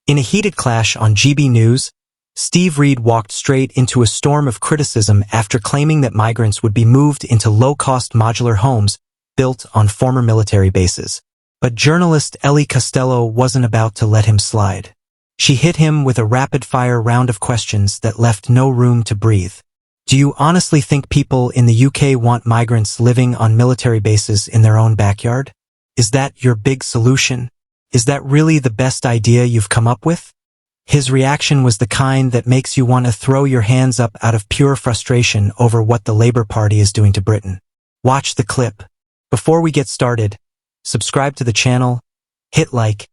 In a heated clash on GB News, Steve Reed walked straight into a storm of criticism after claiming that migrants would be moved into low-cost modular homes built on former military bases. But journalist Ellie Costello wasn't about to let him slide. She hit him with a rapid-fire round of questions that left no room to breathe. Do you honestly think people in the UK want migrants living on military bases in their own backyard? Is that your big solution? Is that really the best idea you've come up with? His reaction was the kind that makes you want to throw your hands up out of pure frustration over what the Labour Party is doing to Britain. Watch the clip. Before we get started, subscribe to the channel, hit like,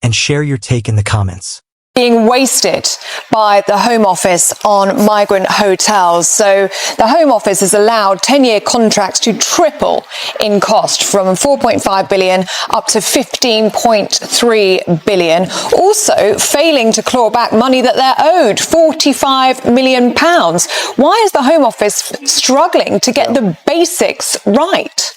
and share your take in the comments. Being wasted by the Home Office on migrant hotels. So the Home Office has allowed 10-year contracts to triple in cost from 4.5 billion up to 15.3 billion. Also failing to claw back money that they're owed, 45 million pounds. Why is the Home Office struggling to get the basics right?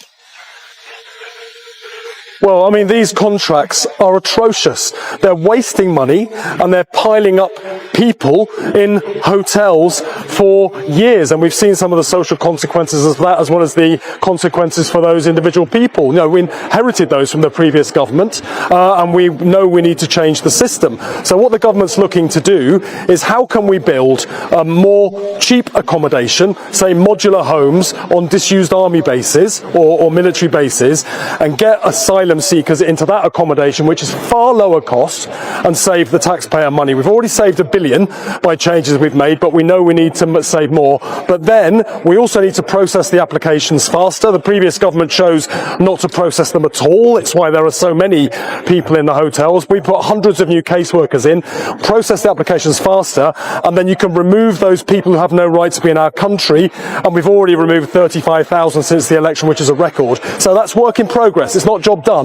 Well, I mean, these contracts are atrocious. They're wasting money and they're piling up people in hotels for years. And we've seen some of the social consequences of that, as well as the consequences for those individual people. You know, we inherited those from the previous government, and we know we need to change the system. So what the government's looking to do is how can we build more cheap accommodation, say modular homes on disused army bases or military bases, and get asylum seekers into that accommodation, which is far lower cost, and save the taxpayer money. We've already saved £1 billion by changes we've made, but we know we need to save more. But then we also need to process the applications faster. The previous government chose not to process them at all. It's why there are so many people in the hotels. We put hundreds of new caseworkers in, process the applications faster, and then you can remove those people who have no right to be in our country. And we've already removed 35,000 since the election, which is a record. So that's work in progress. It's not job done.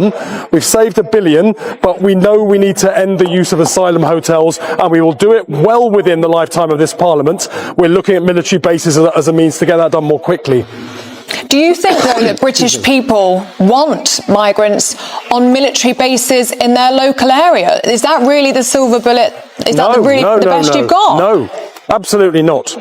We've saved £1 billion, but we know we need to end the use of asylum hotels, and we will do it well within the lifetime of this Parliament. We're looking at military bases as a means to get that done more quickly. Do you think, though, that British people want migrants on military bases in their local area? Is that really the silver bullet? Is that the best you've got? No, absolutely not.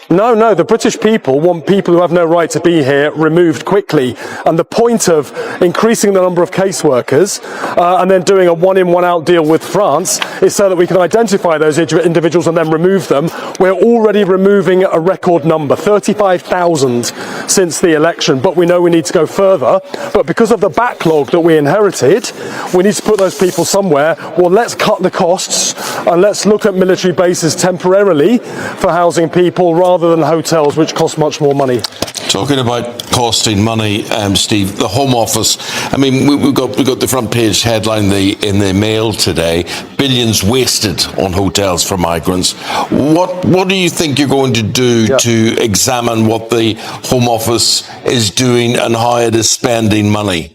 No, the British people want people who have no right to be here removed quickly. And the point of increasing the number of caseworkers and then doing a one-in, one-out deal with France is so that we can identify those individuals and then remove them. We're already removing a record number, 35,000 since the election, but we know we need to go further. But because of the backlog that we inherited, we need to put those people somewhere. Well, let's cut the costs and let's look at military bases temporarily for housing people rather than hotels, which cost much more money. Talking about costing money, Steve, the Home Office. I mean, we got the front page headline in the Mail today: billions wasted on hotels for migrants. What do you think you're going to do to examine what the Home Office is doing and how it is spending money?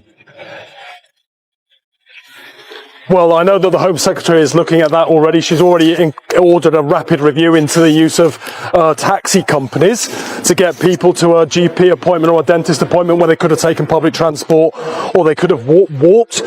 Well, I know that the Home Secretary is looking at that already. She's already ordered a rapid review into the use of taxi companies to get people to a GP appointment or a dentist appointment where they could have taken public transport or they could have walked.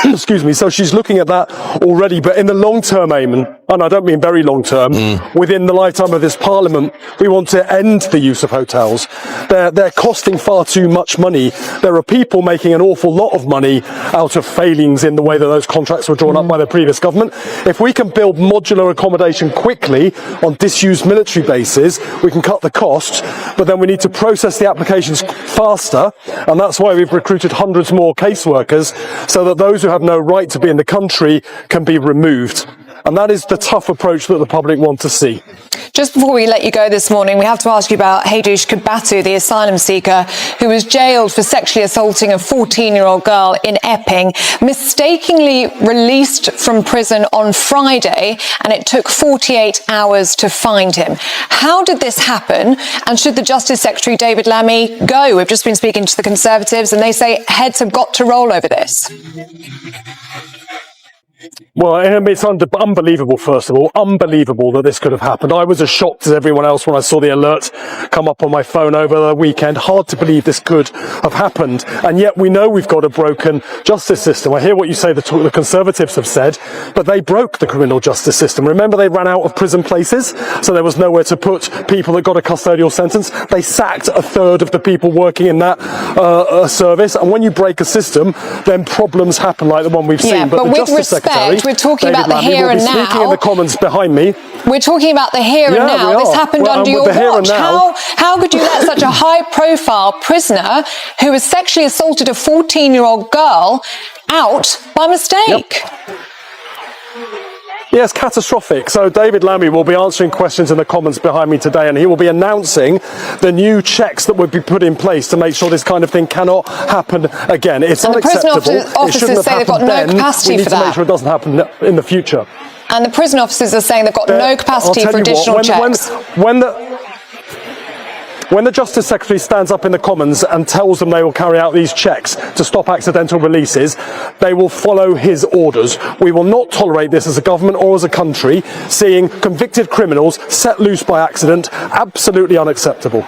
Excuse me. So she's looking at that already. But in the long term, Eamon, and I don't mean very long term, within the lifetime of this Parliament, we want to end the use of hotels. They're costing far too much money. There are people making an awful lot of money out of failings in the way that those contracts were drawn up by the previous government. If we can build modular accommodation quickly on disused military bases, we can cut the cost, but then we need to process the applications faster, and that's why we've recruited hundreds more caseworkers, so that those who have no right to be in the country can be removed. And that is the tough approach that the public want to see. Just before we let you go this morning, we have to ask you about Hamish Kabatu, the asylum seeker who was jailed for sexually assaulting a 14-year-old girl in Epping, mistakenly released from prison on Friday, and it took 48 hours to find him. How did this happen? And should the Justice Secretary, David Lammy, go? We've just been speaking to the Conservatives, and they say heads have got to roll over this. Well, it's unbelievable, first of all. Unbelievable that this could have happened. I was as shocked as everyone else when I saw the alert come up on my phone over the weekend. Hard to believe this could have happened. And yet we know we've got a broken justice system. I hear what you say the Conservatives have said, but they broke the criminal justice system. Remember, they ran out of prison places, so there was nowhere to put people that got a custodial sentence. They sacked a third of the people working in that service. And when you break a system, then problems happen like the one we've seen. But the with Justice Secretary, we're talking David about the Lammy, here will and be speaking now. in the Commons behind me. We're talking about the here and now. This happened under your watch. How could you let such a high-profile prisoner who has sexually assaulted a 14-year-old girl out by mistake? Yep. Yes, catastrophic. So David Lammy will be answering questions in the Commons behind me today, and he will be announcing the new checks that would be put in place to make sure this kind of thing cannot happen again. It's unacceptable. It shouldn't have happened. They've got no capacity we need to make sure it doesn't happen in the future. And the prison officers are saying they've got no capacity for additional checks. When the Justice Secretary stands up in the Commons and tells them they will carry out these checks to stop accidental releases, they will follow his orders. We will not tolerate this as a government or as a country, seeing convicted criminals set loose by accident. Absolutely unacceptable.